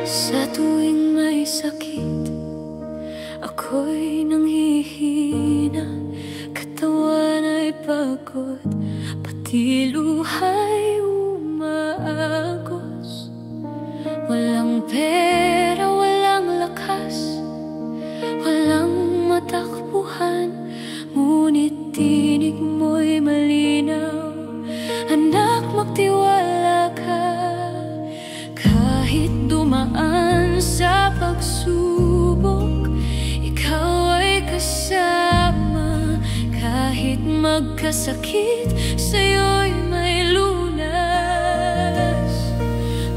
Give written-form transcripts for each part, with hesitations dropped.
Sa tuwing may sakit, ako'y nanghihina. Katawan ay pagod, pati luha'y umaagos. Walang pera, walang lakas, walang matakbuhan, ngunit tinig mo'y malinaw. Anak, magtiwala ka. Kahit dumaan sa pagsubok, ikaw ay kasama. Kahit magkasakit, sa'yo'y may lunas.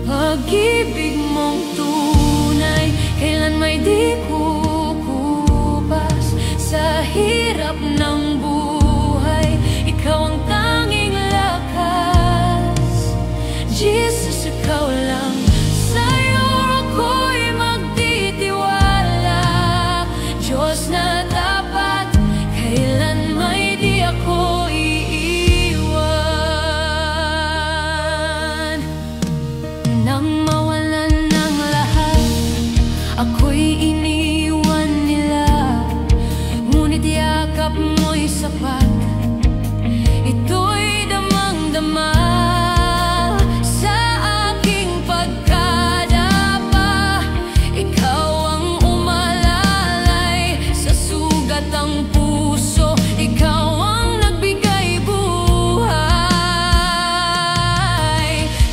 Pag-ibig mong tunay, kailan may di kukupas. Sa hirap ng buhay, ikaw ang tanging lakas. Jesus, ikaw lang. Sa'yo ako'y magtitiwala. Diyos na tapat, kailan may di ako iiwan. Nang mawalan ng lahat, ako'y iniwan nila. Ngunit yakap mo'y sapat, ito'y damang-dama. Sa aking pagkadapa, ikaw ang umalalay. Sa sugat ang puso, ikaw ang nagbigay buhay.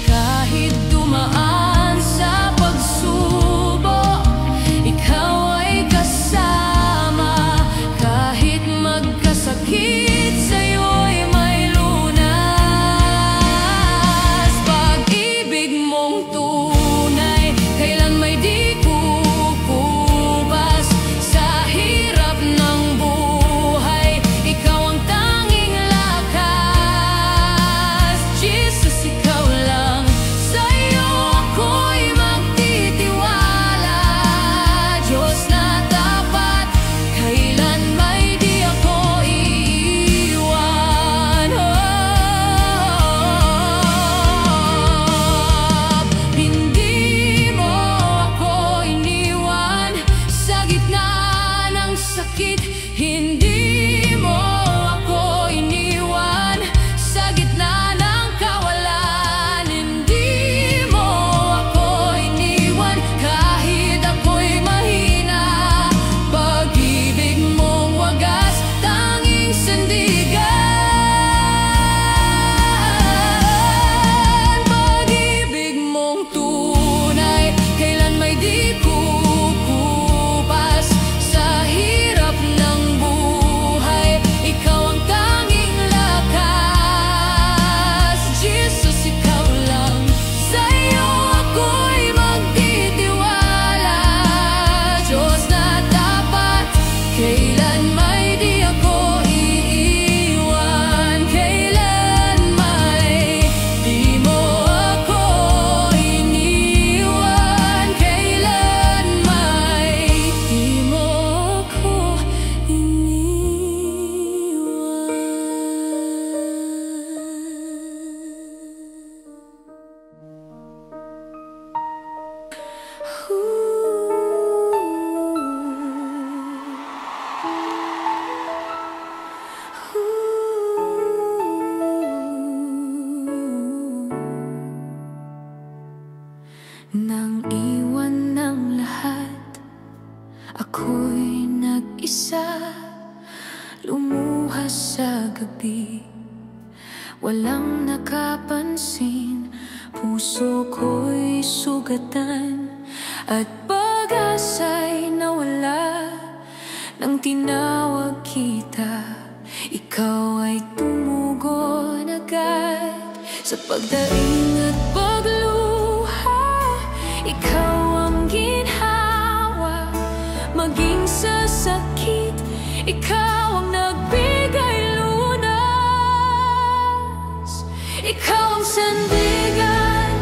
Kahit dumaan sa pagsubok, ikaw ay kasama. Kahit magkasakit, sa'yo'y may lunas. Pag-ibig mong tunay, kailan may di kukupas. Sa hirap ng buhay, ikaw ang tanging lakas. Jesus, ikaw lang. Sa'yo ako'y magtitiwala. Diyos na tapat, kailan may di ako iiwan. Hindi mo ako iniwan sa gitna ng sakit. Hindi mo ako iniwan sa gitna ng kawalan. Hindi mo ako iniwan kahit ako'y mahina. Pag-ibig mong wagas, tanging sandigan. Pag-ibig mong tunay, kailan may di kukupas. Sa hirap ng buhay, ikaw ang tanging lakas. Jesus, ikaw lang. Sa'yo ako'y magtitiwala. Diyos na tapat, kailan may di ako iiwan. Kailan may di mo ako iniwan. Kailan may di mo ako Nang iwan ng lahat, ako'y nag-isa. Lumuhas sa gabi, walang nakapansin. Puso ko'y sugatan at pag-asa'y nawala. Nang tinawag kita, ikaw ay tumugon agad. Sa pagdaing at pagluha, ikaw ang ginhawa. Maging sa sakit, ikaw ang nagbigay lunas. Ikaw ang sandigan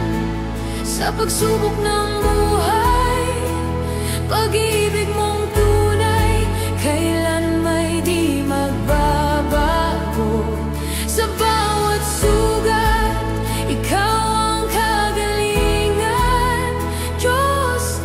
sa pagsubok ng buhay. Pag-ibig mong tunay, kailan may di magbabago. Sa bawat sugat, ikaw ang kagalingan. Diyos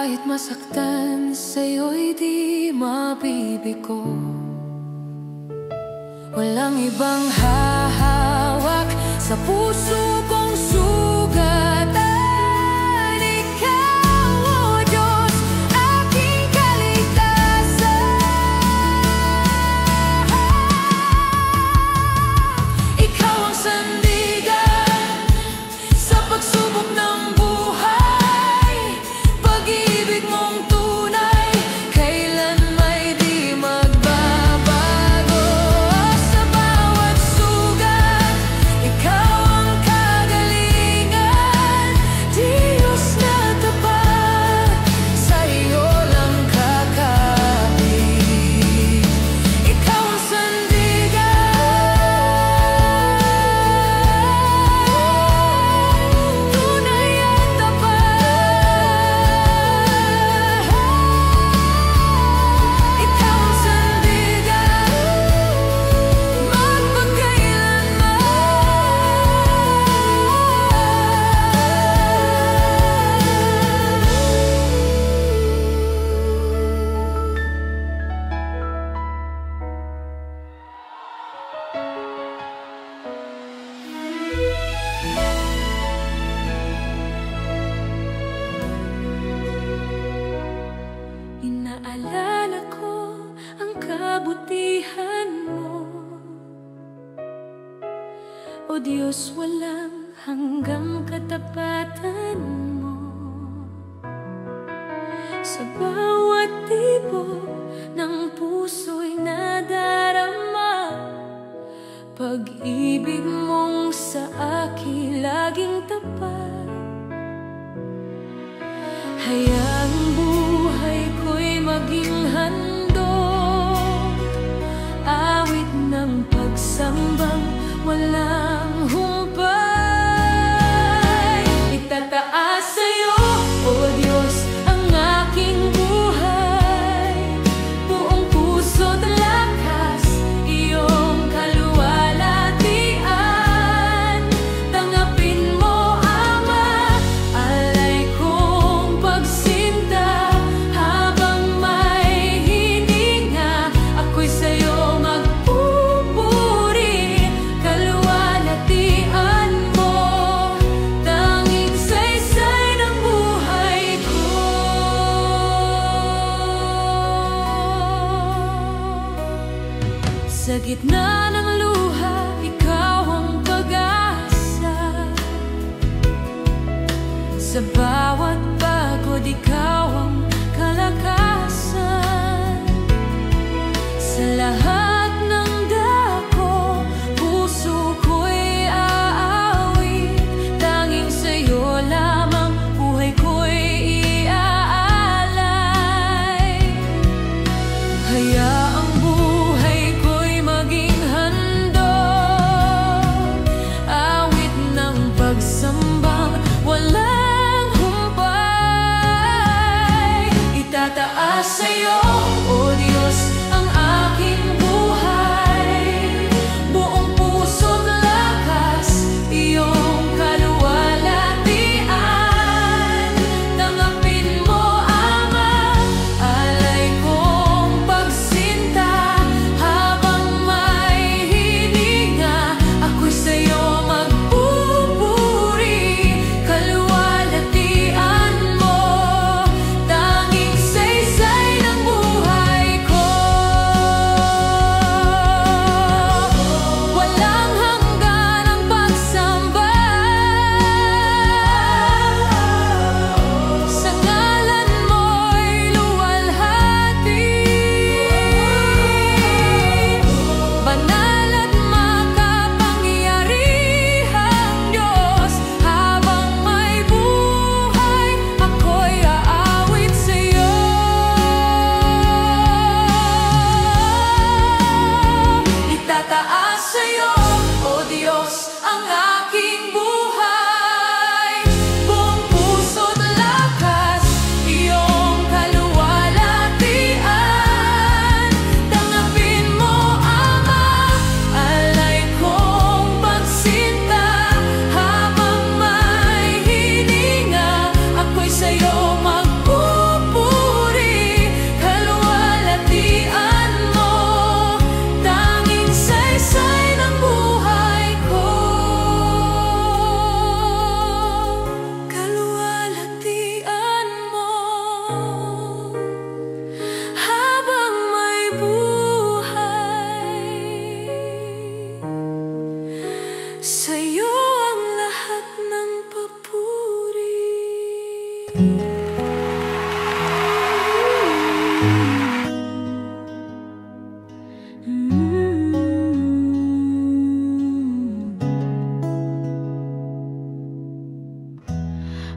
Kahit masaktan, sa'yo'y di mabibigo. Walang ibang hahawak sa puso kong sugatan. Ikaw, O Diyos, aking kaligtasan. Ikaw ang sandigan sa pagsubok ng buhay. Pag-ibig mong tunay, kailan may di magbabago. Sa bawat sugat, ikaw ang kagalingan. Diyos na tapat, sa iyo lang kakapit. Ikaw ang sandigan, tunay at tapat. Ikaw ang sandigan, inaalala ko ang kabutihan mo, O Diyos, walang hanggang katapatan mo. Sa bawat tibok ng puso'y nadarama, pag-ibig mong sa akin laging tapat. Hayaang buhay ko'y maging handog, awit ng pagsambang walang humpay. Itataas sa'yo, O Diyos, ang aking buhay. Buong puso't lakas, iyong kaluwalhatian. Tanggapin mo, Ama, alay kong pagsinta. Habang may hininga, ako'y sa'yo magpupuri. Kaluwalhatian mo, tanging saysay ng buhay ko. Sa gitna ng luha, ikaw ang pag-asa. Sa bawat pagod, ikaw ang kalakasan. Sa lahat ng dako, puso ko'y aawit. Tanging sa'yo lamang buhay ko'y iaalay. Hayaang buhay ko'y maging handog, awit ng pagsambang walang humpay. Sa'yo ang lahat ng papuri.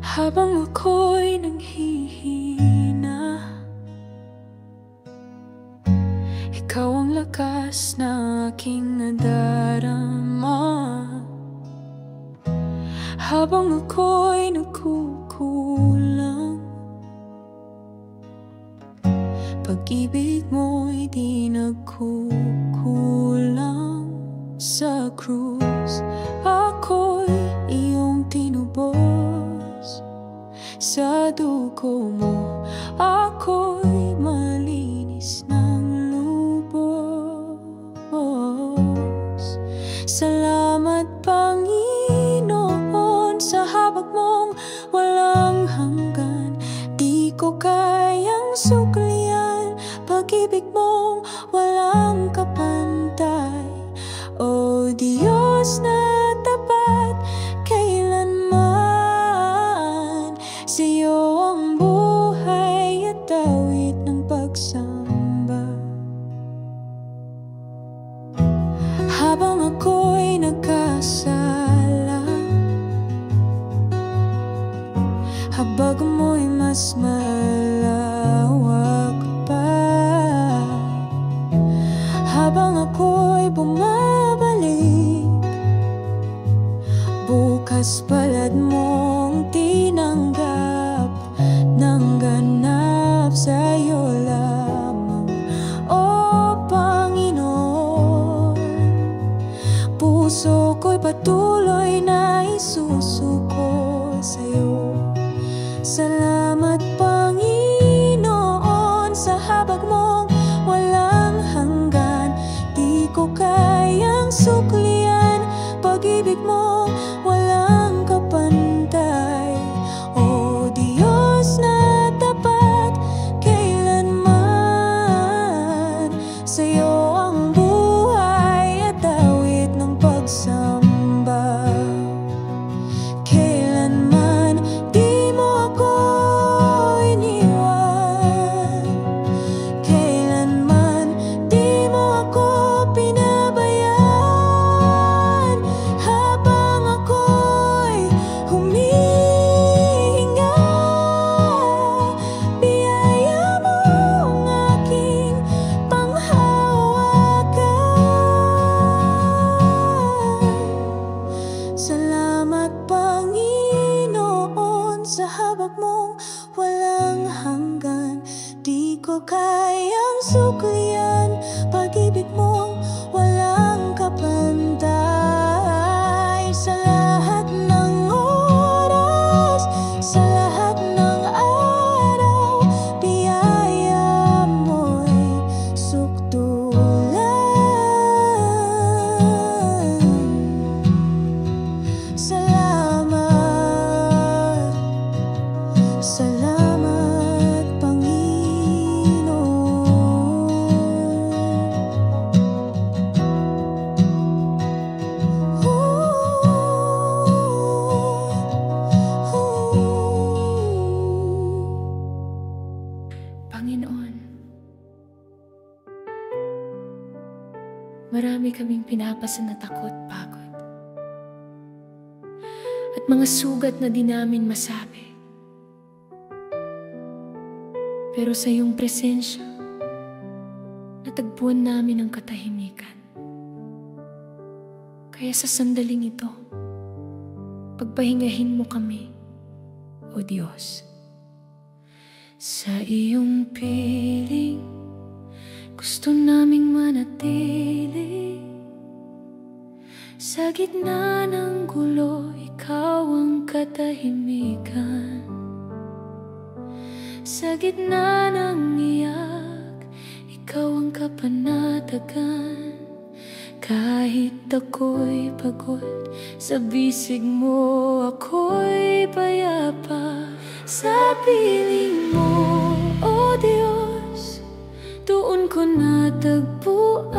Habang ako'y nanghihina, ikaw ang lakas na aking nadarama. Habang ako'y nagkukulang, pag-ibig mo'y di nagkukulang. Sa krus ako'y iyong tinubos, sa dugo mo ako'y malinis ng lubos. Salamat Panginoon sa habag mong walang hanggan. Di ko kayang suklian pag-ibig mong walang kapantay. O Diyos na tapat kailanman, sa'yo ang buhay at awit ng pagsamba. Habang ako'y nagkasala, habag mo'y mas malawak pa. Habang ako'y bumabalik, bukas palad mong tinanggap ng ganap. Sa'yo lamang, O Panginoon, puso ko'y patuloy na isusuko sa'yo. Salamat Panginoon sa habag mong walang hanggan. Di ko kayang suklian pag-ibig mo walang kapantay. O Diyos na tapat kailanman, sa'yo ang buhay at awit ng pagsamba. Kailanman di mo ako iniwan, kailanman di mo ako pinabayaan. Habang ako'y humihinga, biyaya mo ang aking panghawakan. Salamat Panginoon sa habag mong walang hanggan. Di ko kayang suklian pag-ibig mong walang kapantay. Sa lahat ng oras, sa lahat ng araw, biyaya mo'y sukdulan. Salamat, salamat Panginoon. Panginoon, marami kaming pinapasan na takot, pagod, at mga sugat na di namin masabi. Pero sa iyong presensya, natagpuan namin ang katahimikan. Kaya sa sandaling ito, pagpahingahin mo kami, O Diyos. Sa iyong piling, gusto naming manatili. Sa gitna ng gulo, ikaw ang katahimikan. Sa gitna ng iyak, ikaw ang kapanatagan. Kahit ako'y pagod, sa bisig mo ako'y payapa. Sa piling mo, O Diyos, doon ko natagpuan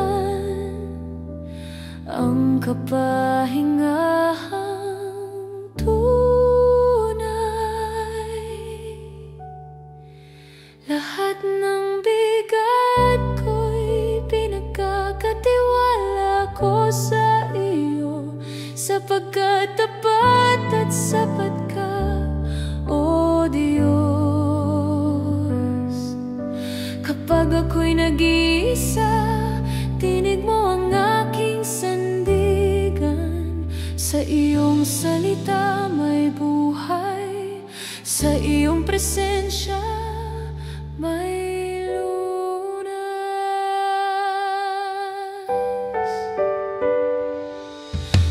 ang kapahingahang tunay. Lahat ng bigat ko'y pinagkakatiwala ko sa iyo, sapagkat tapat at sapat ka, O Diyos. Kapag ako'y nag-iisa, tinig mo ang aking sandigan. Sa iyong salita may buhay, sa iyong presensya may lunas.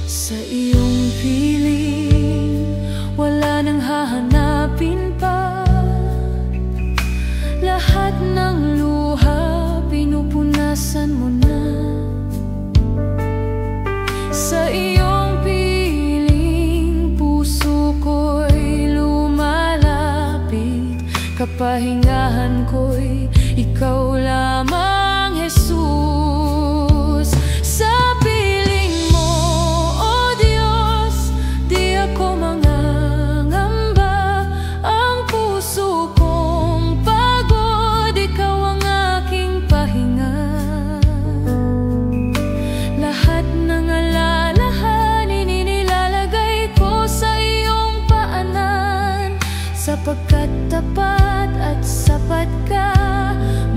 Sa iyong piling wala nang hahanapin pa. Lahat ng luha pinupunasan mo na. Sa iyong piling puso ko'y lumalapit. Kapahingahan ko'y ikaw lamang, Jesus. Sa piling mo, O Diyos, di ako mangangamba. Ang puso kong pagod, ikaw ang aking pahinga. Lahat ng alalahanin inilalagay ko sa iyong paanan, sapagkat tapat at sapat ka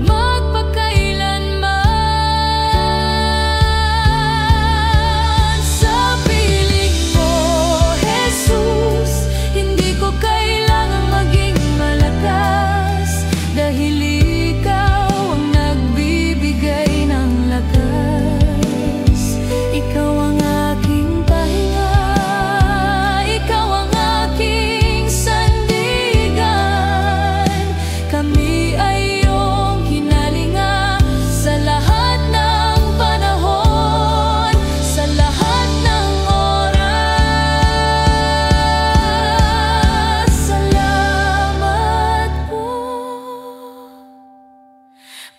magpakailanman. Sa piling mo, Jesus, hindi ko kailangang maging malakas, dahil ikaw ang nagbibigay ng lakas. Ikaw ang aking pahinga, ikaw ang aking sandigan. Kami ay iyong hinalinga sa lahat ng panahon, sa lahat ng oras. Salamat po,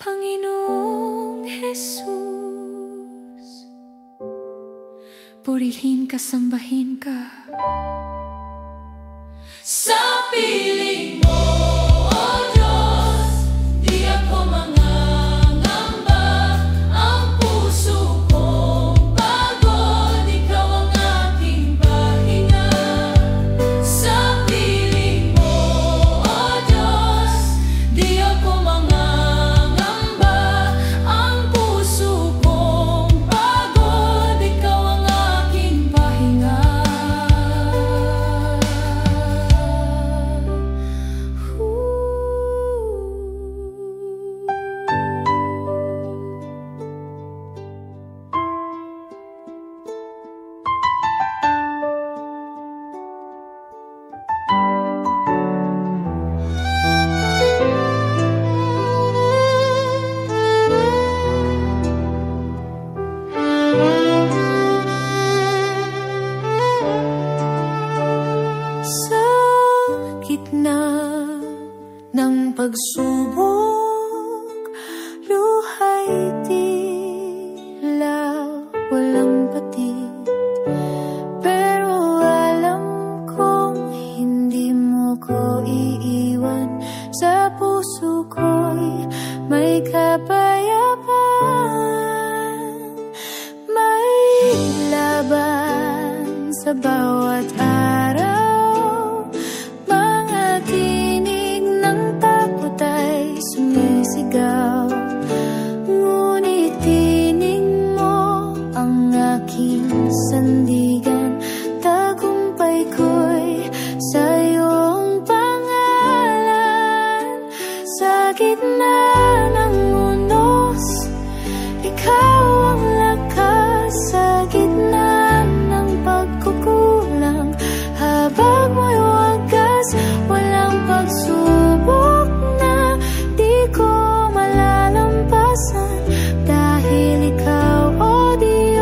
Panginoong Jesus. Purihin ka, sambahin ka. Sa piling mo, O Diyos, di ako mangangamba. Ang puso kong pagod, ikaw ang aking pahinga. Sa piling mo, O Diyos, di ako mangangamba. Ang puso kong pagod, ikaw ang aking pahinga. Sa gitna ng pagsubok, luha'y tila walang patid. Pero alam kong hindi mo ko iiwan. Sa puso ko'y may kapayapaan. May laban sa bawat araw. Mga tinig ng takot ay sumisigaw. Ngunit tinig mo ang aking sandigan. Tagumpay ko'y sa iyong pangalan. Sa gitna ng unos, ikaw ang lakas. Sa gitna ng pagkukulang, habag mo'y wagas. Walang pagsubok na di ko malalampasan, dahil ikaw, O Diyos.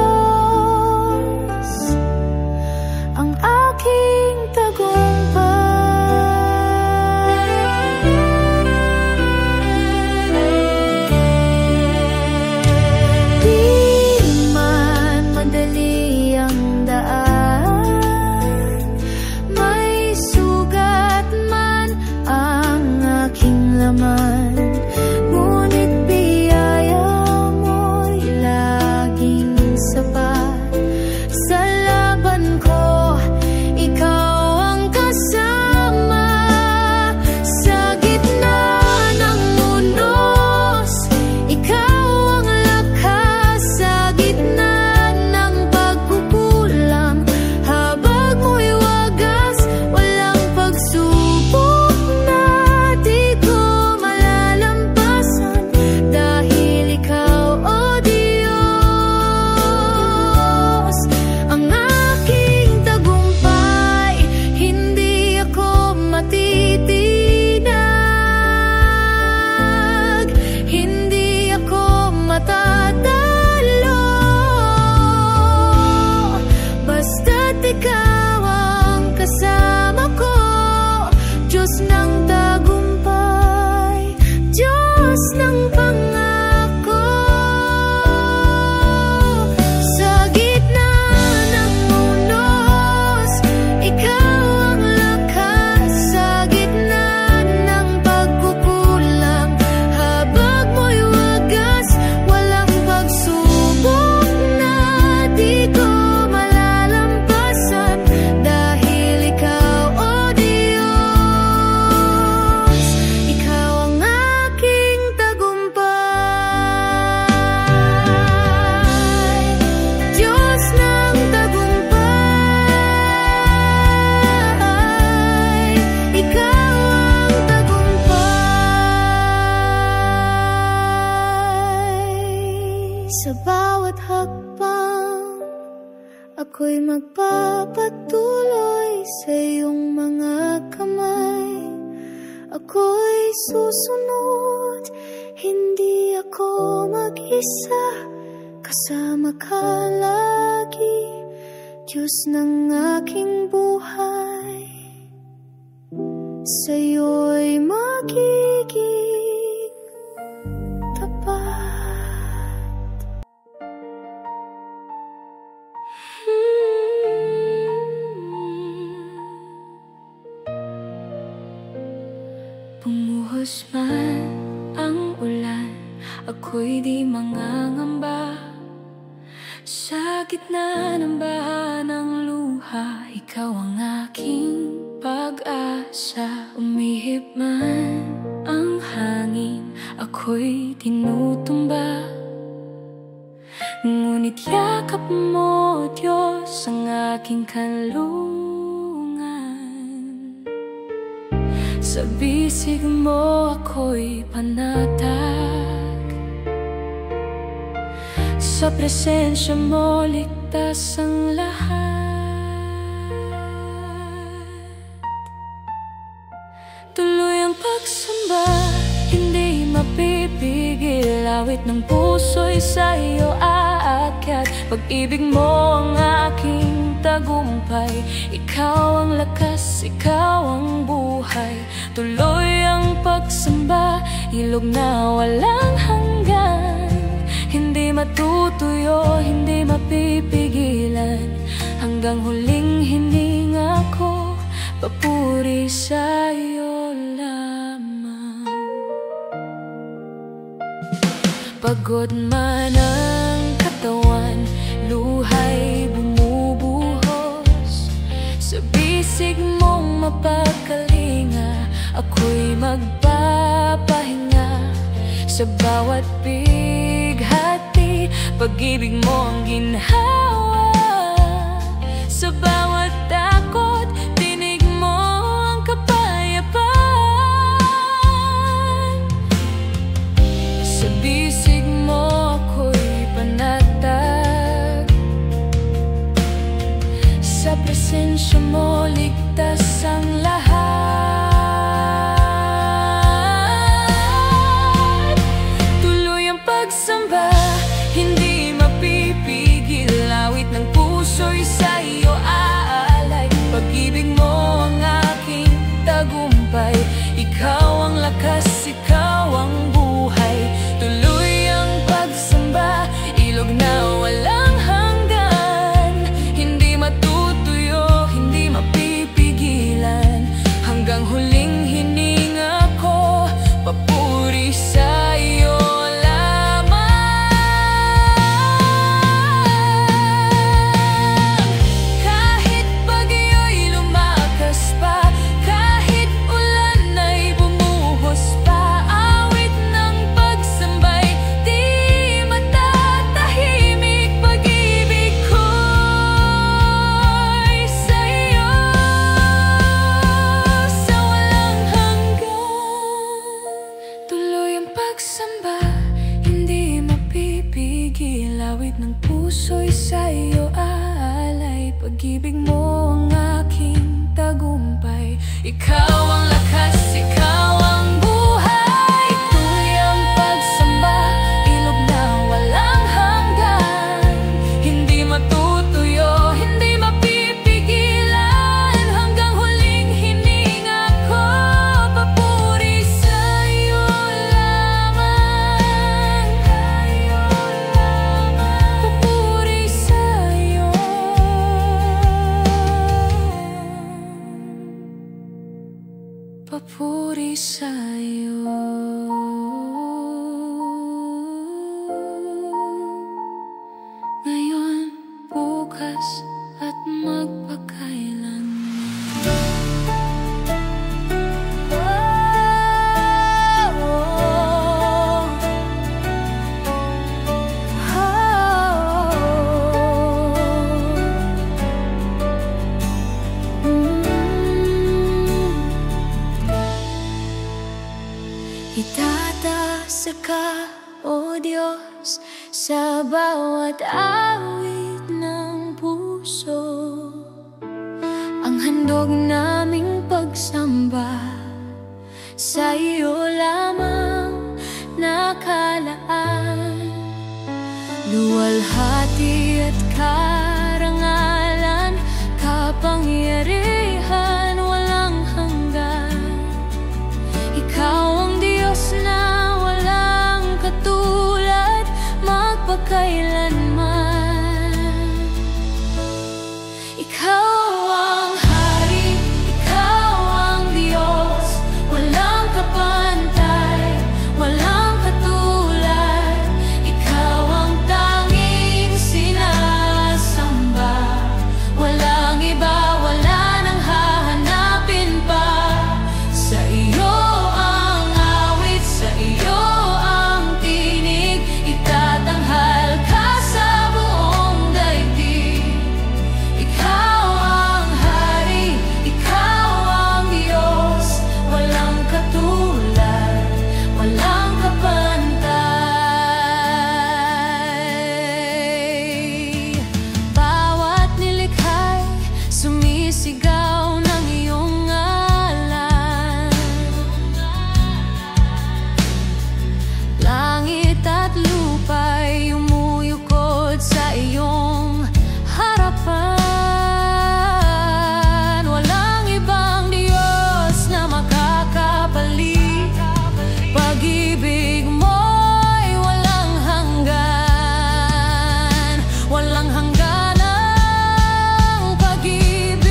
Ako'y magpapatuloy sa iyong mga kamay. Ako'y susunod, hindi ako mag-isa. Kasama ka lagi, Diyos ng aking buhay. Sa'yo'y magiging tapat. Bumuhos man ang ulan, ako'y di mangangamba. Sa gitna ng baha ng luha, ikaw ang aking pag-asa. Umihip man ang hangin, ako'y tinutumba. Ngunit yakap mo, Diyos, ang aking kanlungan. Sa bisig mo ako'y panatag. Sa presensya mo ligtas ang lahat. Tuloy ang pagsamba, hindi mapipigil. Awit ng puso'y sa iyo aakyat. Pag-ibig mo ang aking tagumpay. Ikaw ang lakas, ikaw ang buhay. Tuloy ang pagsamba, ilog na walang hanggan. Hindi matutuyo, hindi mapipigilan. Hanggang huling hininga ko, papuri sa iyo lamang. Pagod man ang katawan, luha'y bumubuhos. Sa bisig mong mapagkalinga, ako'y magpapahinga. Sa bawat bighati, pag-ibig mo ang ginhawa. Sa bawat takot, tinig mo ang kapayapaan. Sa bisig mo ako'y panatag. Sa presensya mo ligtas ang lahat. Pagsamba, hindi mapipigil. Awit ng puso'y sa iyo aalay. Pag-ibig mo ang aking tagumpay. Ikaw ang lakas, ikaw ang buhay. Tuloy ang pagsamba, ilog na walang hanggan. Hindi matutuyo, hindi mapipigilan. Hanggang huling hininga ko, papuri sa iyo. Awit ng puso'y sa iyo aalay. Pag-ibig mo ang aking tagumpay. Ikaw ang lakas, ikaw ang buhay. Tuloy ang pagsamba, ilog na walang hanggan. Hindi matutuyo, hindi mapipigilan. Hanggang huling hininga ko, papuri sa iyo lamang. Papuri sa iyo. Papuri sa iyo. Ngayon, bukas at magpakailanman. Itataas ka, O Diyos, sa bawat awit ng puso. puso, ang handog naming pagsamba sa iyo lamang nakalaan. Luwalhati at karangalan, kapangyarihan walang hanggan. Ikaw ang Diyos na walang katulad magpakailanman. Ikaw ang Hari, Ikaw ang Diyos, walang kapantay, walang katulad. Ikaw ang tanging sinasamba, walang iba, wala nang hahanapin pa. Sa iyo ang awit, sa iyo ang tinig, itatanghal ka sa buong daigdig. Ikaw ang Hari, Ikaw ang Diyos, walang katulad, walang kapantay. Bawat nilikha'y sumisigaw ng iyong ngalan. Langit at lupa'y umuyukod sa iyong harapan. Walang ibang Diyos na makakapalit, pag-ibig mo'y walang hanggan. Walang hanggan ang pag-ibig.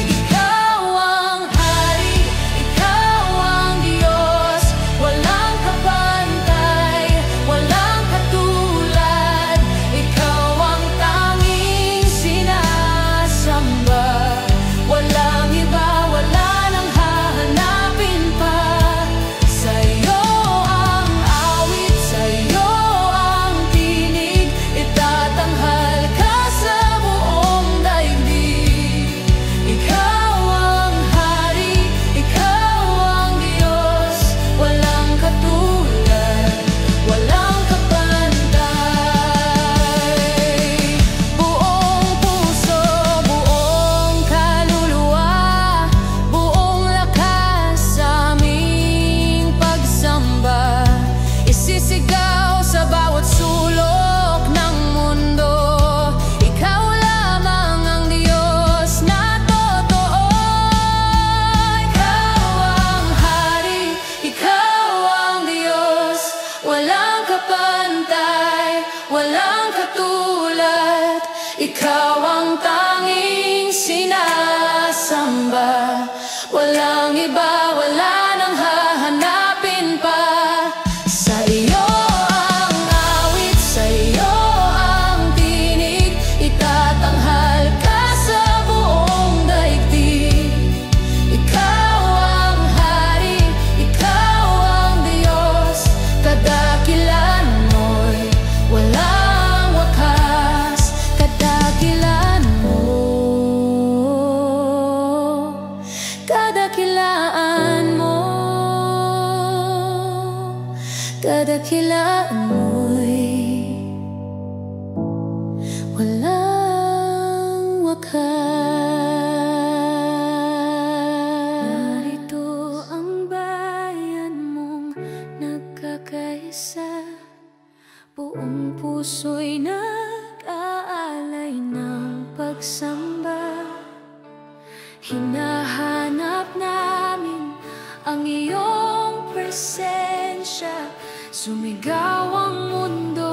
Ikaw ang Hari, Ikaw ang Diyos, walang kapantay, walang katulad. Ikaw ang tanging sinasamba, walang iba, wala nang hahanapin pa. Sa iyo ang awit, sa iyo ang tinig, itatanghal ka sa buong daigdig. Ikaw ang Hari, Ikaw ang Diyos, walang katulad, walang kapantay. Buong puso, buong kaluluwa, buong lakas sa aming pagsamba, isisigaw sa bawat sulok ng mundo. Ikaw lamang ang Diyos na totoo. Ikaw ang Hari, Ikaw ang Diyos, walang kapantay, walang katulad. Ikaw ang tanging sinasamba, walang iba, wala nang hahanapin pa. Sa iyo ang awit, sa iyo ang tinig, itatanghal ka sa buong daigdig. Ikaw ang Hari, Ikaw ang Diyos, kadakilan mo'y walang wakas. Kadakilan mo, kadakilaan mo, kadakilaan mo'y walang wakas. Narito ang bayan mong nagkakaisa, buong puso'y nag-aalay ng pagsamba. Hinahanap namin ang iyong presensya, sumigaw ang mundo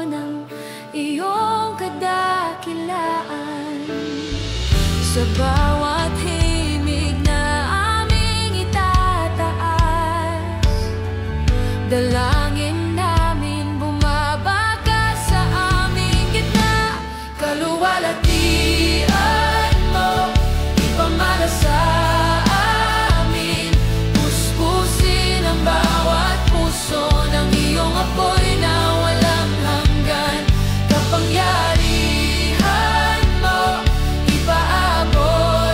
ng iyong kadakilaan. Sa bawat himig na aming itataas, dalangin namin bumabagkas sa aming gitna. Kaluwalhatian mo, ipamana sa amin, puspusin ang bawat puso ng iyong apoy na walang hanggan. Kapangyarihan mo, ipaabot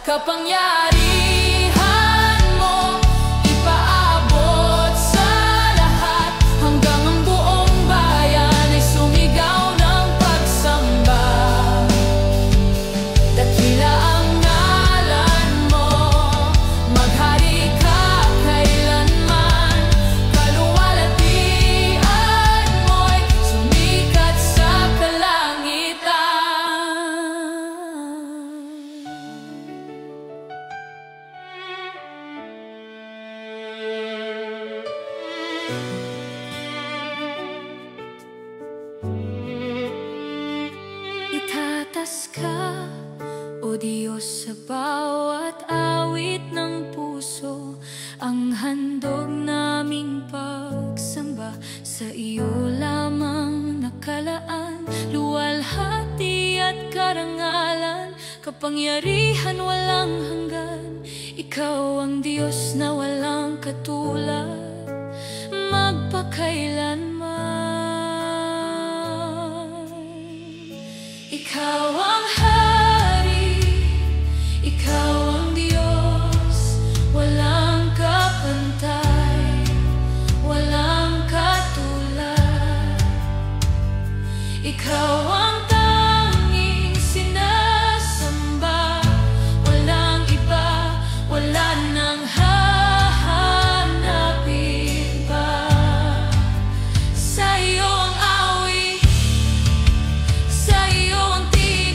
kapangyarihan mo ipaabot sa lahat, hanggang ang buong bayan ay sumigaw ng pagsamba. Dakila ang ngalan mo, maghari ka kailanman, kaluwalhatian mo'y sumikat sa kalangitan. Itatas ka, O Diyos, sa bawat awit ng puso, ang handog naming pagsamba sa iyo lamang nakalaan. Luwalhati at karangalan, kapangyarihan walang hanggan. Ikaw ang Diyos na walang katulad, magpakailanman. Ikaw ang Hari, Ikaw ang Diyos, walang kapantay, walang katulad. Ikaw ang tanging sinasamba, walang iba, wala nang hahanapin pa. Sa iyo ang awit, sa iyo ang tiyak,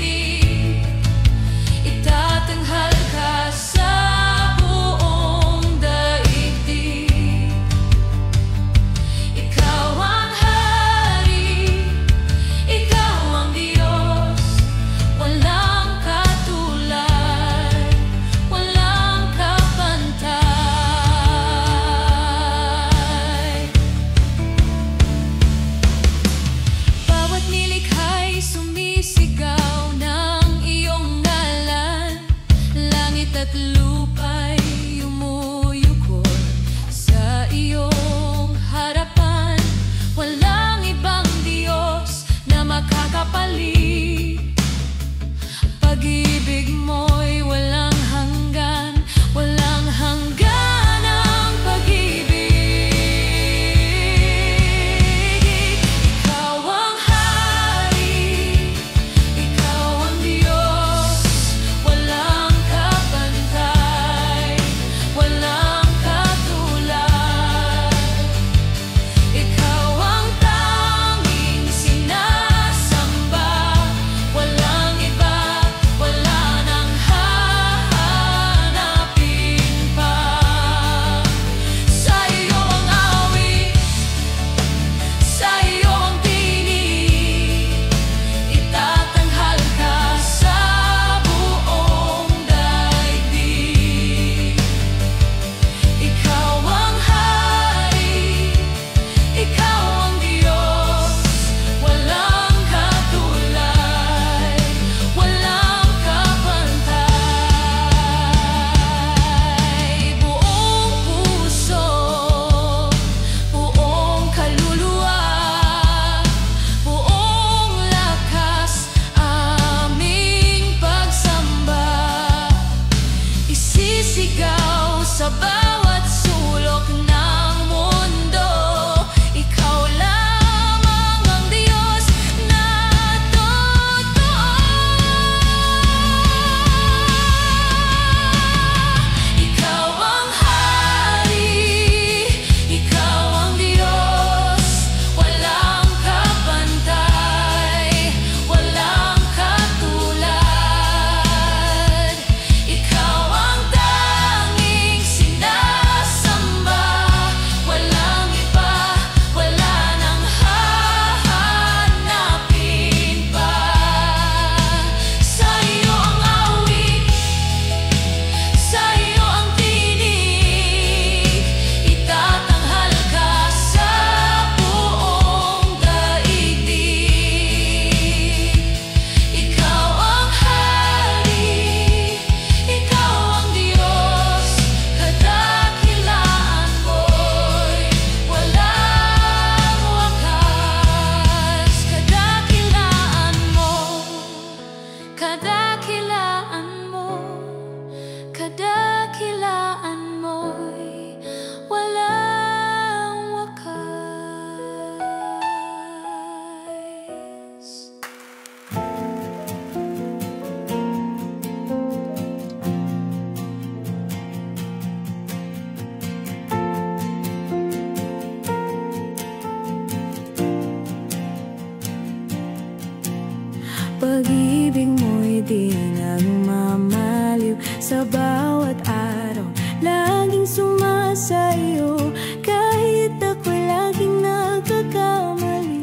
Pag-ibig mo'y di nagmamaliw. Sa bawat araw, laging sumasayo. Kahit ako'y laging nagkakamali,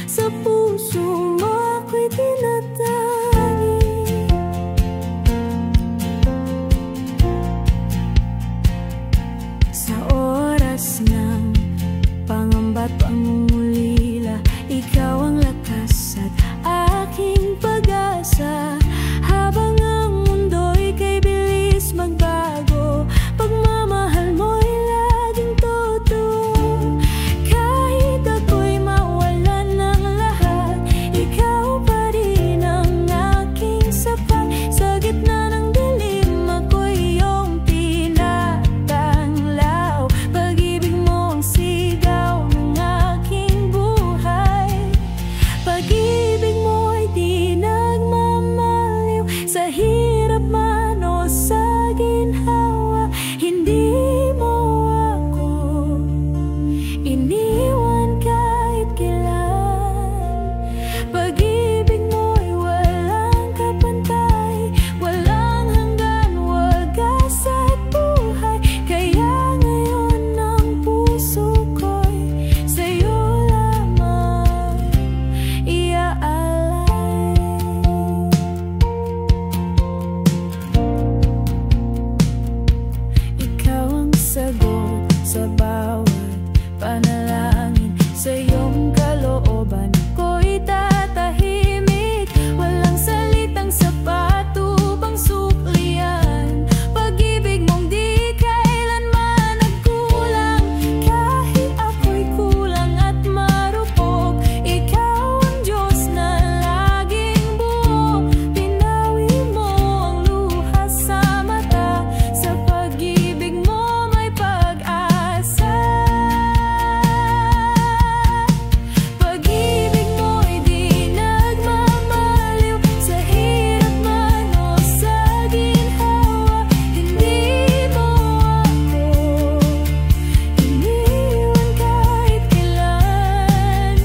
sa puso mo ako'y tinatagi. Sa oras ng pangamba't pangungulila, ikaw ang lakas at aking pag-asa. Habang ang mundo'y kay bilis magbago, pagmamahal mo'y laging totoo. Kahit ako'y mawalan ng lahat, ikaw pa rin ang aking sapat. Sa gitna ng dilim, ako'y iyong tinatanglaw. Pag-ibig mo ang sigaw ng aking buhay. Pag-ibig mo'y di nagmamaliw. Sa hirap man o sa ginhawa, hindi mo ako iniwan kahit kailan. Pag-ibig mo'y walang kapantay, walang hanggan, wagas at buhay. Kaya ngayon ang puso ko'y sa'yo lamang iaalay. Ikaw ang sagot sa bawat panalangin. Sa iyong kalooban ko'y tatahimik. Walang salitang sapat upang suklian. Pag-ibig mong di kailanman nagkulang. Kahit ako'y kulang at marupok, ikaw ang Diyos na laging buo. Pinawi mo ang luha sa mata. Sa pag-ibig mo may pag-asa. Pag-ibig mo'y di nagmamaliw. Sa hirap man o sa ginhawa, hindi mo ako iniwan kahit kailan.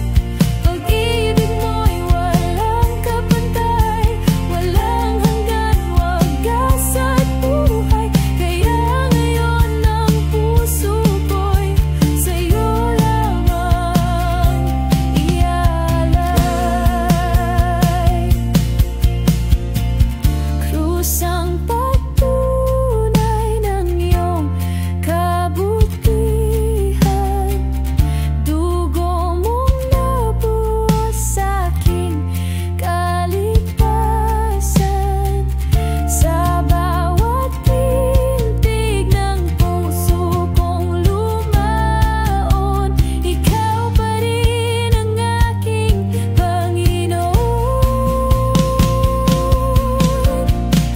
Pag-ibig mo'y walang kapantay, walang hanggan, wagas at buhay. Kaya ngayon ang puso ko'y sa'yo lamang iaalay. Krus ang pagtunay ng iyong kabutihan. Dugo mong nabuhos sa'king kaligtasan. Sa bawat pintig ng puso kong lumaon, ikaw pa rin ang aking Panginoon.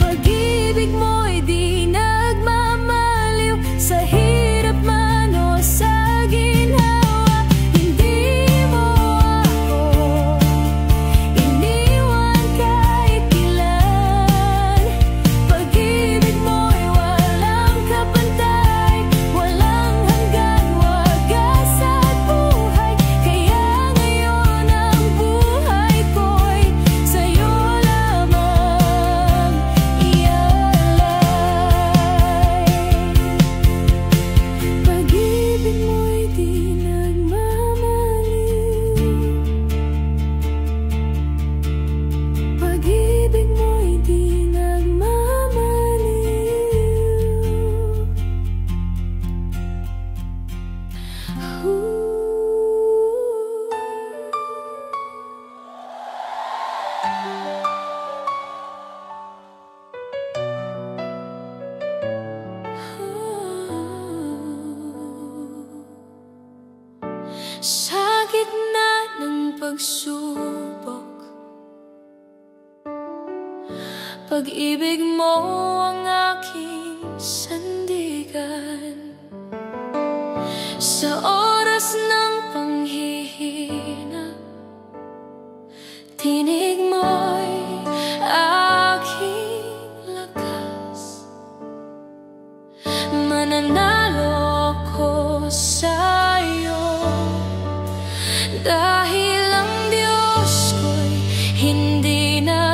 Pag-ibig mo'y di nagmamaliw. Sa hirap man o sa ginhawa, hindi mo ako iniwan kahit kailan. Pag-ibig mo'y walang kapantay, walang hanggan, wagas at buhay. Kaya ngayon ang buhay ko'y sa'yo lamang iaalay. Pag-ibig mo'y di nagmamaliw. Pag-ibig mo'y di nagmamaliw. Sa gitna ng pagsubok, pag-ibig mo ang aking sandigan. Sa oras ng panghihina, tinig mo'y aking lakas. Mananalo ako sa'yo, dahil ang Diyos ko'y hindi na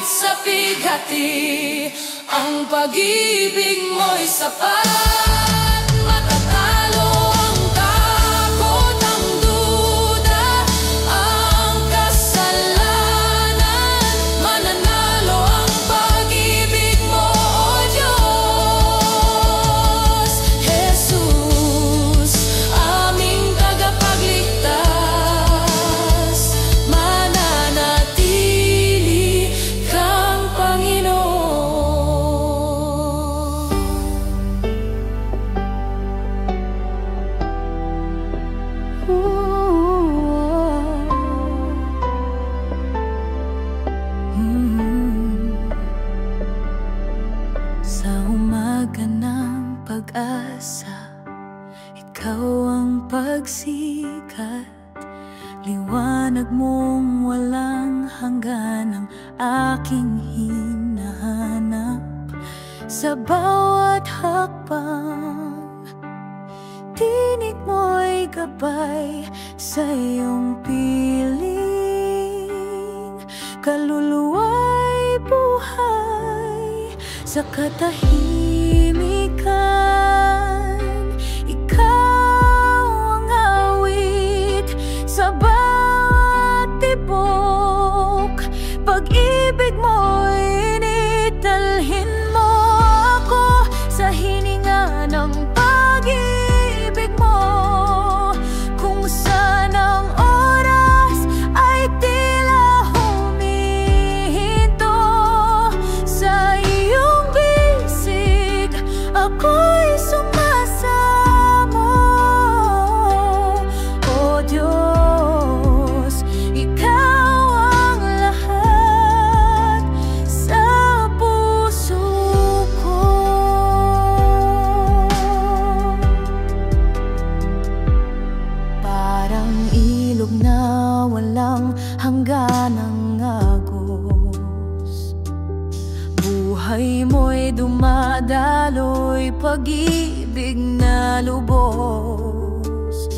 sa bighati, ang pag-ibig mo'y sapat. Matatalo ang takot, ang duda, ang kasalanan. Mananalo ang pag-ibig mo, O Diyos. Jesus, aming tagapagligtas, mananatili kang Panginoon. Sa umaga ng pag-asa, ikaw ang pagsikat. Liwanag mong walang hanggan ang aking hinahanap. Sa bawat hakbang, tinig mo'y gabay sa iyong piling. Kaluluwa'y buhay sa katahimikan. Ikaw ang awit sa bawat tibok. Pag-ibig mo'y initalhin mo ako sa hininga ng pag-ibig mo. Kung saan ang oras ay tila humihinto, sa iyong bisig ako'y sumasamo. O Diyos, ikaw ang lahat sa puso ko. Parang ilog na walang hangganang agos, buhay mo'y dumadaloy, pag-ibig na lubos.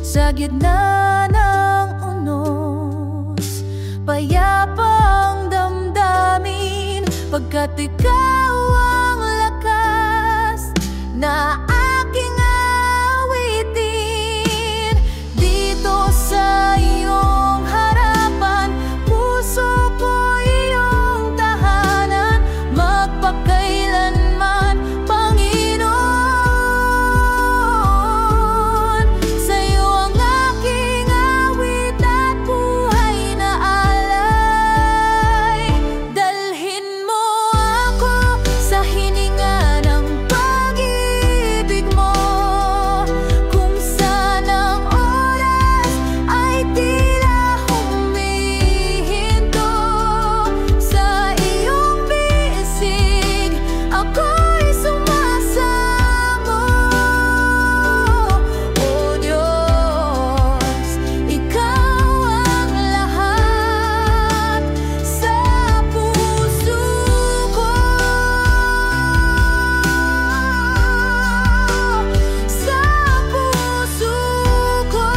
Sa gitna ng unos, payapa ang damdamin, pagkat ikaw ang lakas na aking awitin. Dito sa iyong harapan, puso ko iyong tahanan, magpakailanman, Panginoon. Sa iyo ang aking awit at buhay na alay. Dalhin mo ako sa hininga ng pag-ibig mo. Kung saan ang oras ay tila humihinto, sa iyong bisig ako'y sumasamo. O Diyos, ikaw ang lahat sa puso ko. Sa puso ko.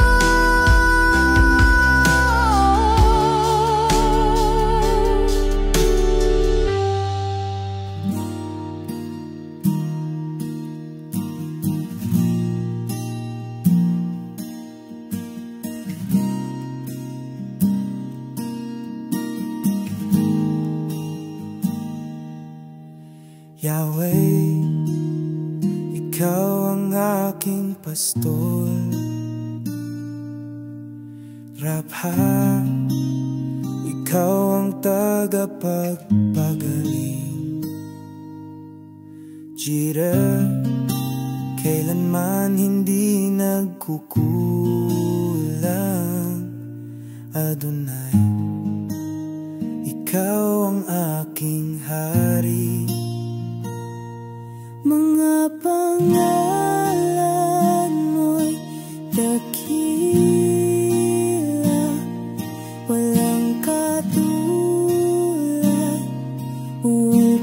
Yahweh, ikaw ang aking pastol. Rapha, ikaw ang tagapagpagaling. Jireh, kailanman hindi nagkukulang. Adonai, ikaw ang aking hari. Mga pangalan mo'y dakila, walang katulad,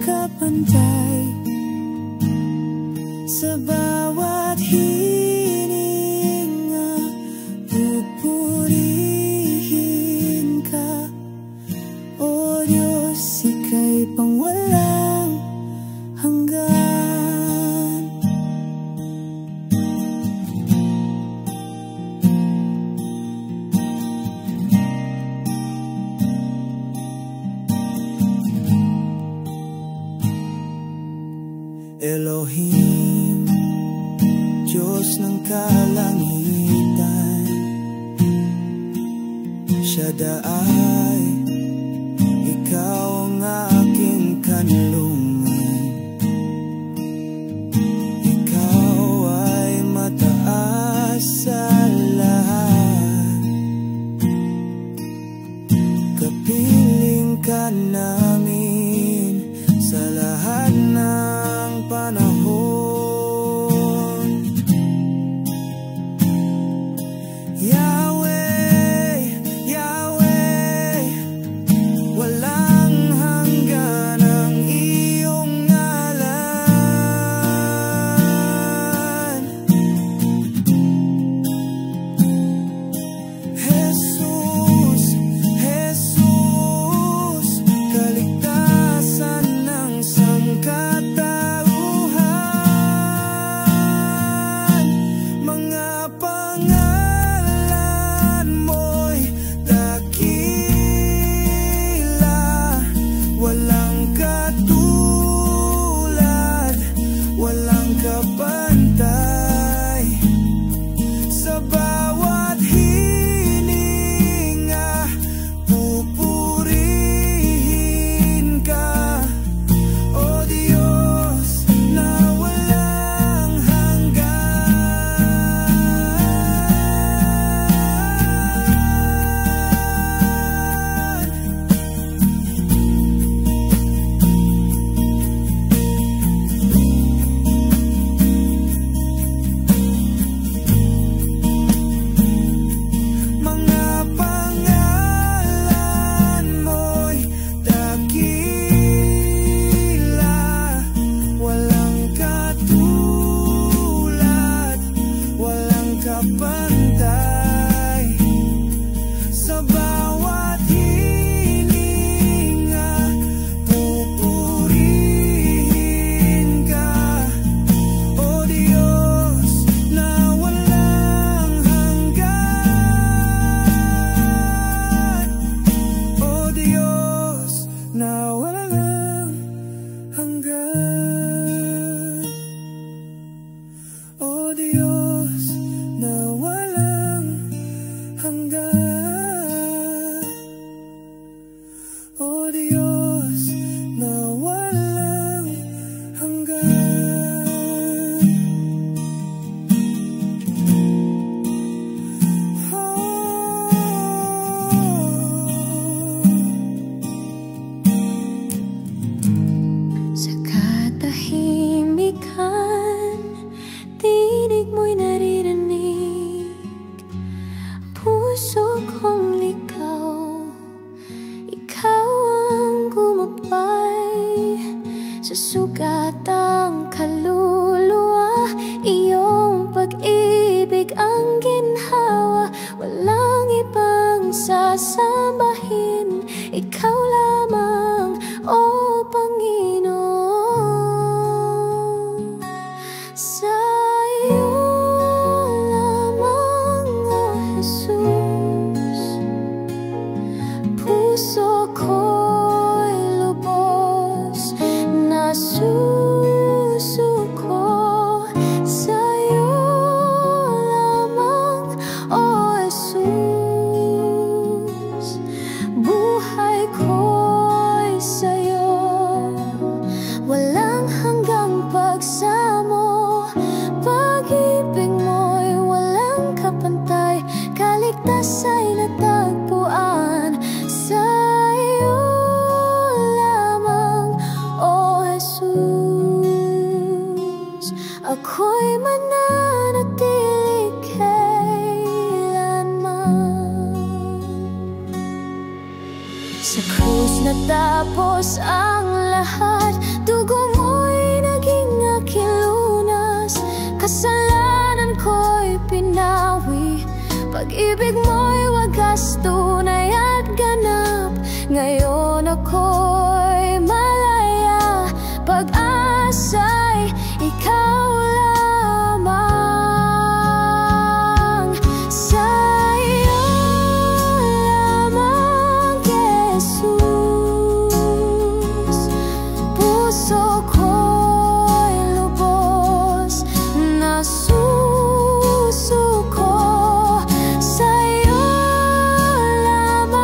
kapantay. Sa bawat hininga, pupurihin ka, O Diyos. Shaddai, ikaw ang aking kanlungan. Ikaw ay mataas sa lahat. Kapiling ka namin sa lahat ng panahon. Yahweh, Yahweh, walang hanggan ang iyong ngalan. Jesus, Jesus, kaligtasan ng sangkatauhan. Mga pangalan mo'y dakila, walang katulad, walang kapantay. Sa bawat hininga, pupurihin ka, O Diyos na walang mga pangalan mo'y dakila, walang katulad, walang kapantay. Sa bawat hininga, pupurihin ka, O Diyos na walang hanggan. O Diyos na walang hanggan. O Diyos na walang hanggan. O Diyos na walang hanggan. Sa katahimikan, tinig mo'y naririnig. Puso kong ligaw, ikaw ang gumabay. Sa sugatang kaluluwa, iyong pag-ibig ang ginhawa. Walang ibang sasambahin, ikaw lamang, O Panginoon. Sa iyo lamang, O Jesus, puso ko'y lubos na susuko. Sa iyo lamang, O Jesus, buhay ko'y sa'yo. Walang hanggang pagsamo, pag-ibig mo'y walang kapantay. Kaligtas ay natagpuan sa iyo lamang, O Jesus. Ako'y mananatili kailanman. Sa krus natapos ang lahat, dugo mo'y naging aking lunas. Kasalanan ko'y pinawi, pag-ibig mo'y wagas, tunay at ganap. Ngayon ako'y malaya, pag-asa'y ikaw lamang. Sa iyo lamang, Jesus, puso ko'y lubos na susuko. Sa iyo lamang,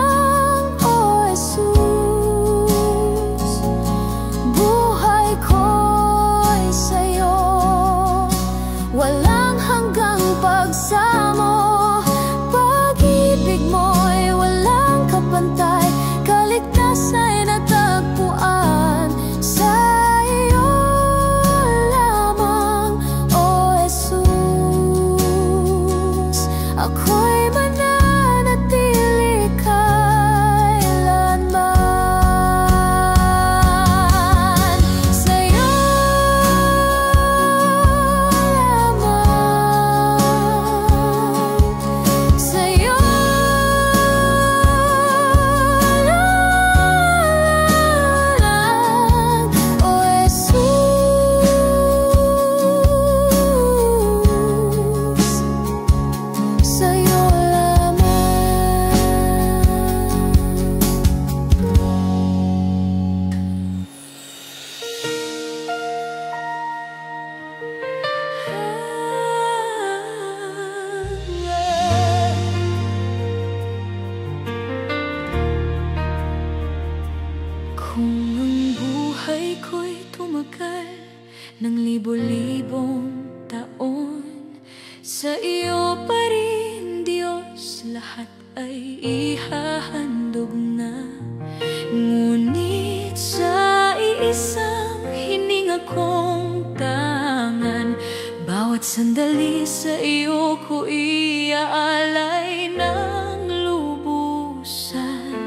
sandali sa iyo ko iaalay ng lubusan.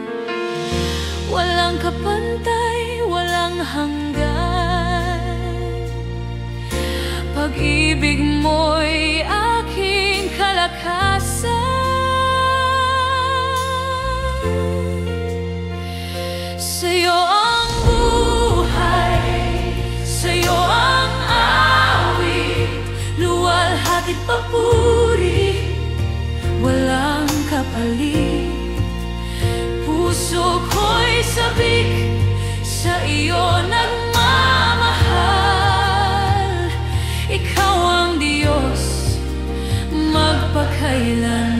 Walang kapantay, walang hanggan. Pag-ibig mo'y aking kalakasan. Sa'yo ang buhay, sa'yo ang awit, luwalhati't papuri, walang kapalit. Puso ko'y sabik, sa iyo nagmamahal. Ikaw ang Diyos, magpakailanman.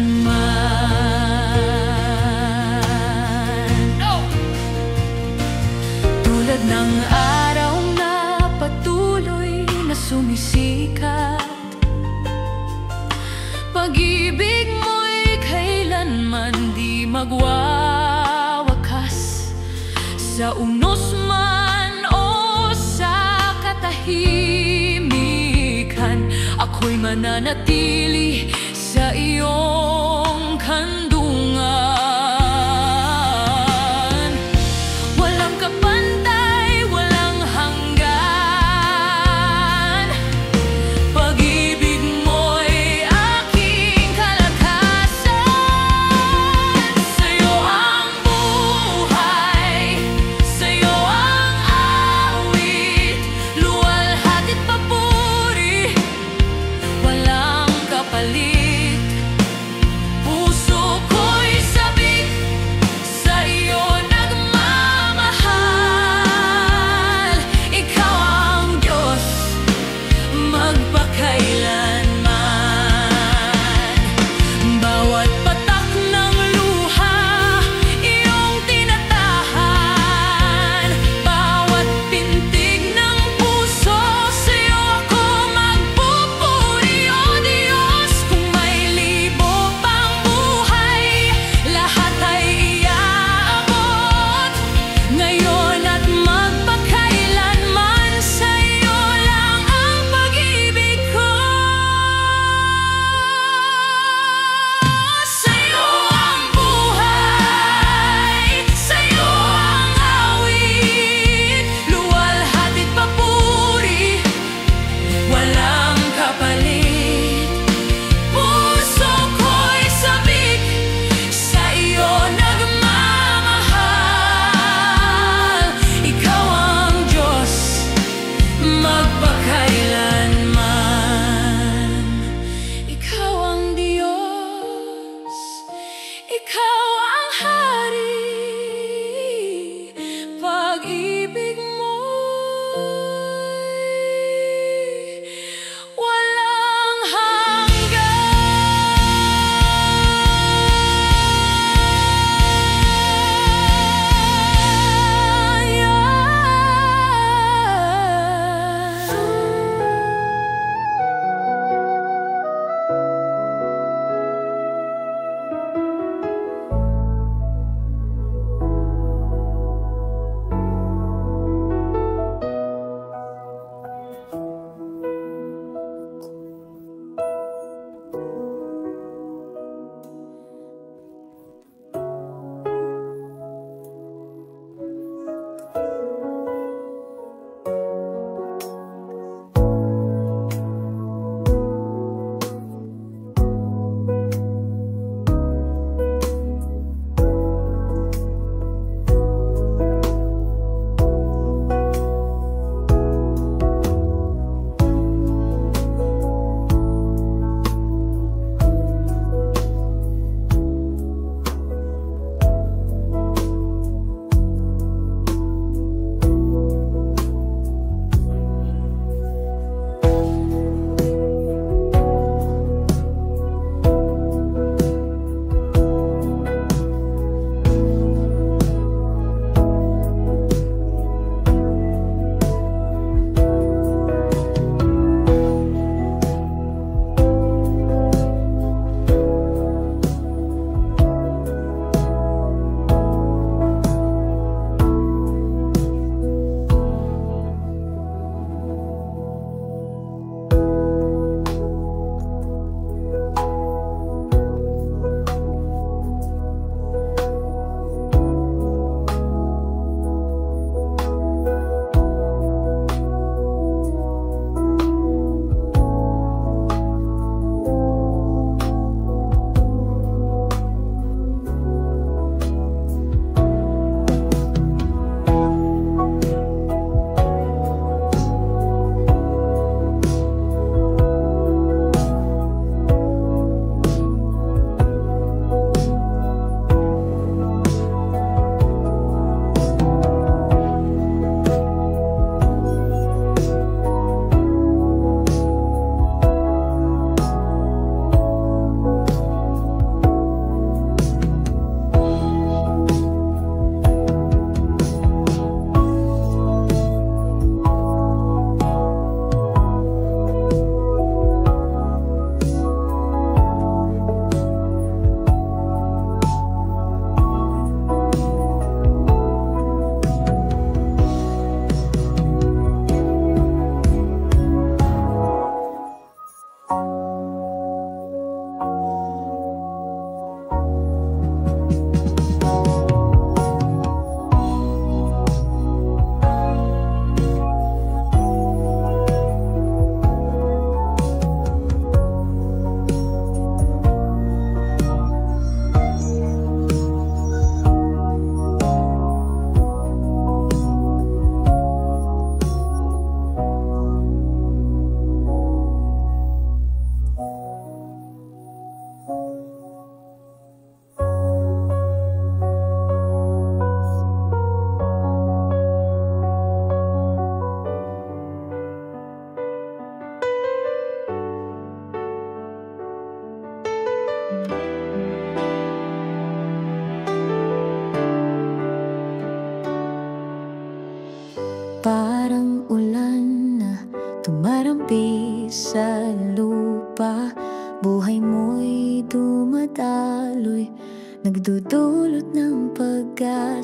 Tulad ng araw na patuloy na sumisikat, pag-ibig mo'y kailanman di magwawakas. Sa unos man o sa katahimikan, ako'y mananatili sa iyong kandungan. Walang kapantay, walang hanggan. Pag-ibig mo'y aking kalakasan. Sa'yo ang buhay, sa'yo ang awit, luwalhati't papuri, walang kapalit. Puso ko'y sabik, sa iyo nagmamahal. Ikaw ang Diyos, magpakailanman. Bawat patak ng luha, iyong tinatahan. Bawat pintig ng puso, sa'yo ako magpupuri. O Diyos, kung may libo pang buhay, lahat ay iaabot. Ngayon at magpakailanman, sa'yo lang ang pag-ibig ko. Sa'yo ang buhay, sa'yo ang awit, luwalhati't papuri, walang kapalit. Puso ko'y sabik, sa iyo nagmamahal. Ikaw ang Diyos, magpakailanman. Ikaw ang Diyos, ikaw ang Hari. Pag-ibig mo'y walang hanggan.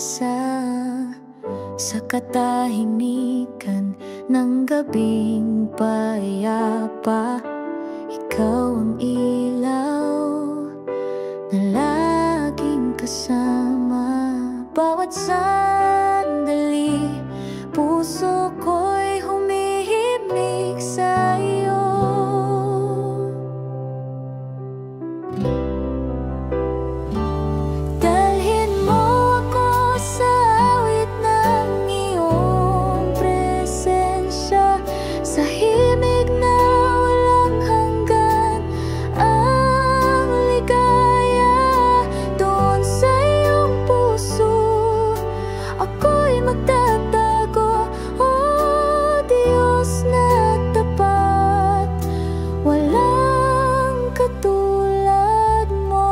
pag-asa sa katahimikan ng gabing payapa. Ikaw ang ilaw na laging kasama. Bawat sandali, puso ko'y humihimig sa'yo. Dalhin mo ako sa awit ng iyong presensya, sa himig na walang hanggan ang ligaya. Doon sa iyong puso ako'y magtatago, oh Diyos na tapat, walang katulad mo.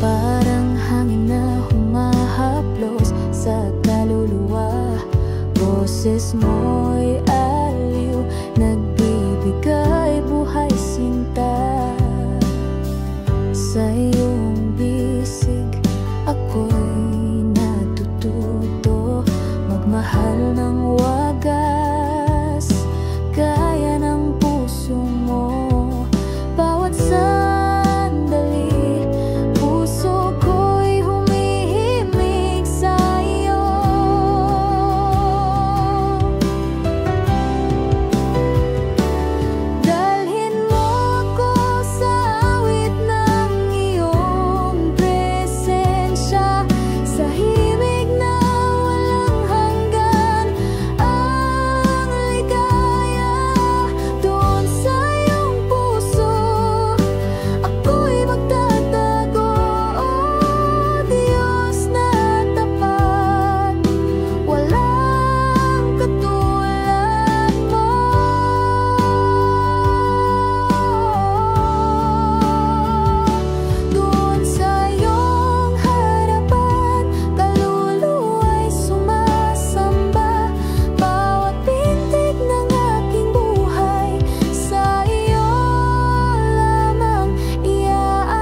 Parang hangin na humahaplos sa kaluluwa, boses mo'y aliw, nagbibigay buhay sinta. Sa iyong bisig ako'y natututo magmahal ng wagas, gaya ng puso mo. Bawat sandali, puso ko'y humihimig sa'yo. Dalhin mo ako sa awit ng iyong presensya, sa himig na walang hanggan ang ligaya. Doon sa iyong puso ako'y magtatago, oh Diyos na tapat, walang katulad mo. Doon sa iyong harapan, kaluluwa'y sumasamba. Bawat pintig ng aking buhay sa iyo lamang iaalay.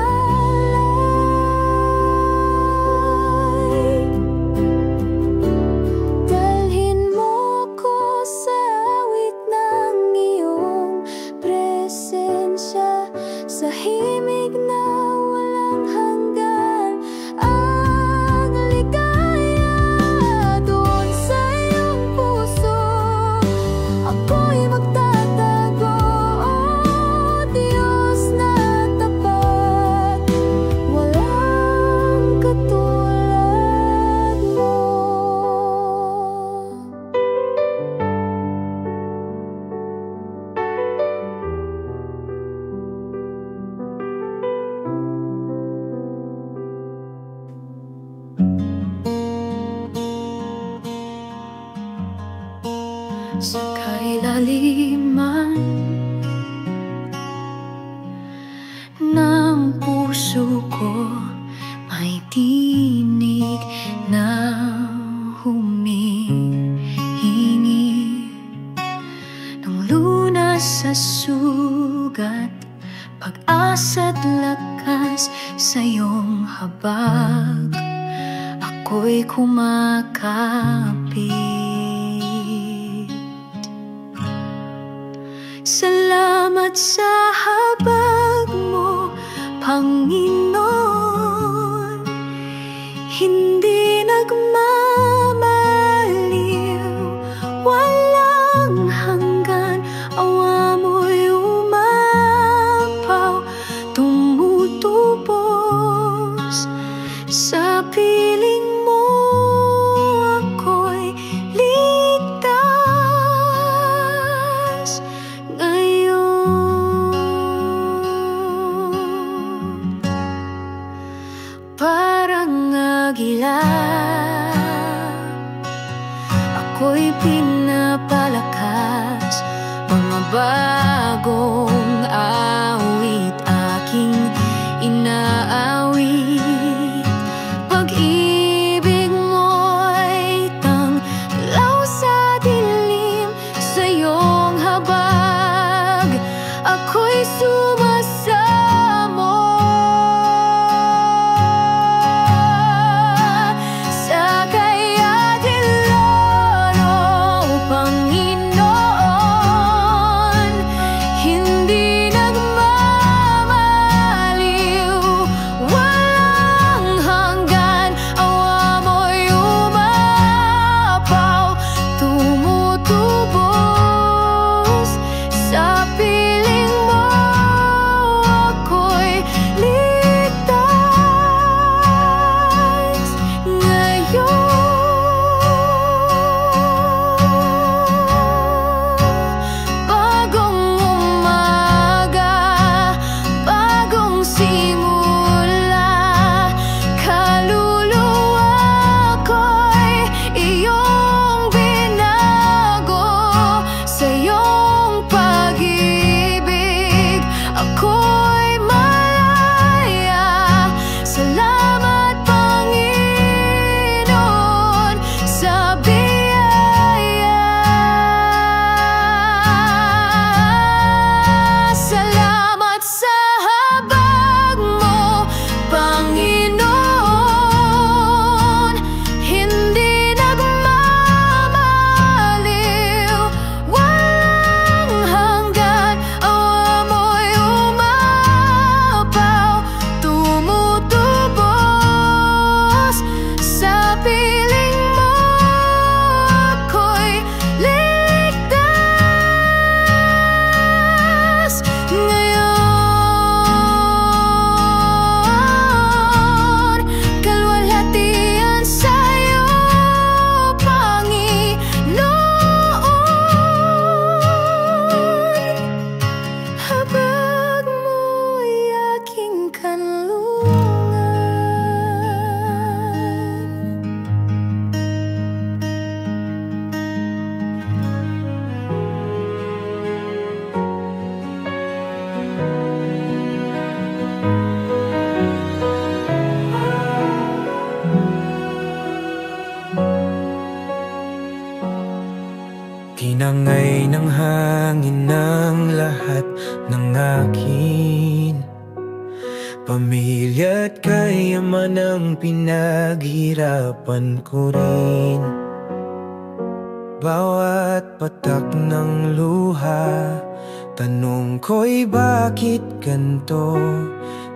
Dalhin mo ako sa awit ng iyong presensya, sa himig na walang hanggan ang ligaya. Doon sa iyong puso ako'y magtatago, oh Diyos na tapat, walang katulad mo. Sa kailaliman ng puso ko may tinig na humihingi ng lunas sa sugat, pag-asa't lakas sa iyong habag. Ako'y kumakapit. Salamat sa habag mo, Panginoon. Hindi nagmamaliw, walang hanggan. Awa mo'y umapaw, tumutubos sa piling mo. Ako'y ligtas ngayon. Parang agila, ako'y pinapalakas. Mga bagong awit aking inaawit. Pag-ibig mo'y tanglaw sa dilim, sa iyong habag ako'y sumasagot. akin. Pamilya't kayaman ang pinaghirapan ko rin. Bawat patak ng luha, tanong ko'y bakit ganto?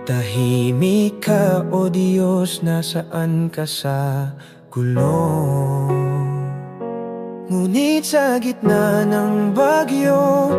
Tahimik ka o Diyos, nasaan ka sa gulo? Ngunit sa gitna ng bagyo,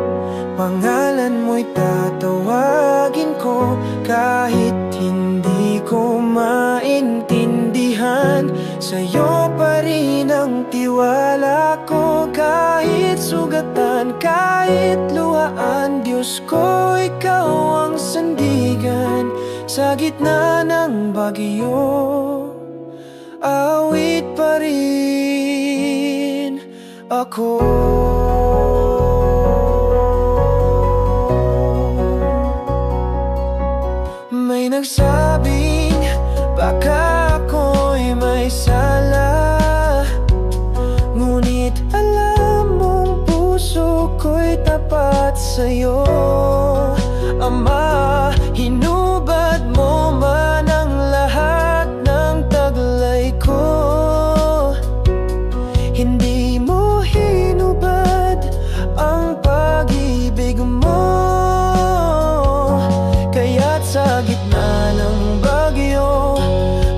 pangalan mo'y tatawagin ko. Kahit hindi ko maintindihan, sa'yo pa rin ang tiwala ko. Kahit sugatan, kahit luhaan, Diyos ko, ikaw ang sandigan. Sa gitna ng bagyo, awit pa rin ako. May nagsabing baka ako'y may sala, ngunit alam mong puso ko'y tapat sa'yo. Ama, hinubad mo man ang lahat ng taglay ko. Hindi mo hinubad ang pag-ibig mo. Kaya't sa gitna ng bagyo,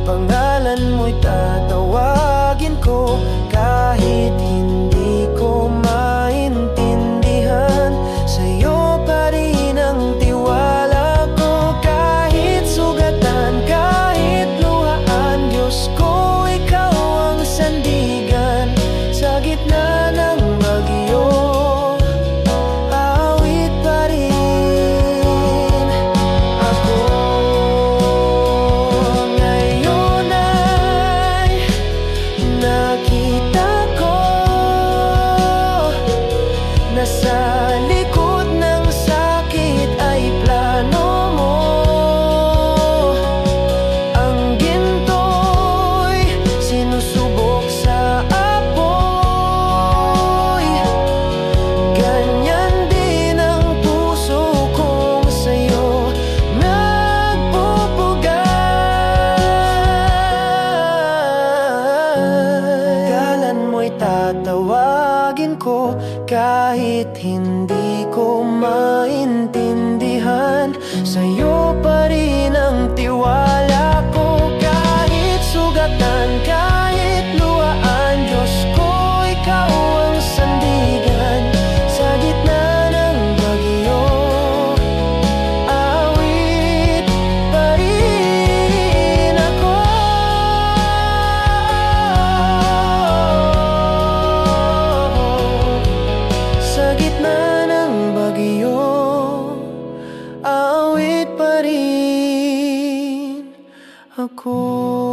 pangalan mo'y tatawagin ko. Kahit hindi ko maintindihan, sa'yo pa rin ang tiwala ko. Kahit sugatan, kahit luhaan, Diyos ko, ikaw ang sandigan. Sa gitna ng bagyo, awit pa rin ako. Ngayon ay nakita ko na sa likod ng sakit ay plano mo. Ang ginto'y sinusubok sa apoy. Ganyan din ang puso kong sa'yo nagpupugay. Kalan mo'y tatawagin ko, kahit hindi ko maintindihan, sa'yo pa rin ang tiwala ko. Kahit sugatan, kahit luhaan, Diyos ko, ikaw ang sandigan. Sa gitna ng bagyo, awit pa rin ako. Sa gitna ng bagyo, awit pa rin ako.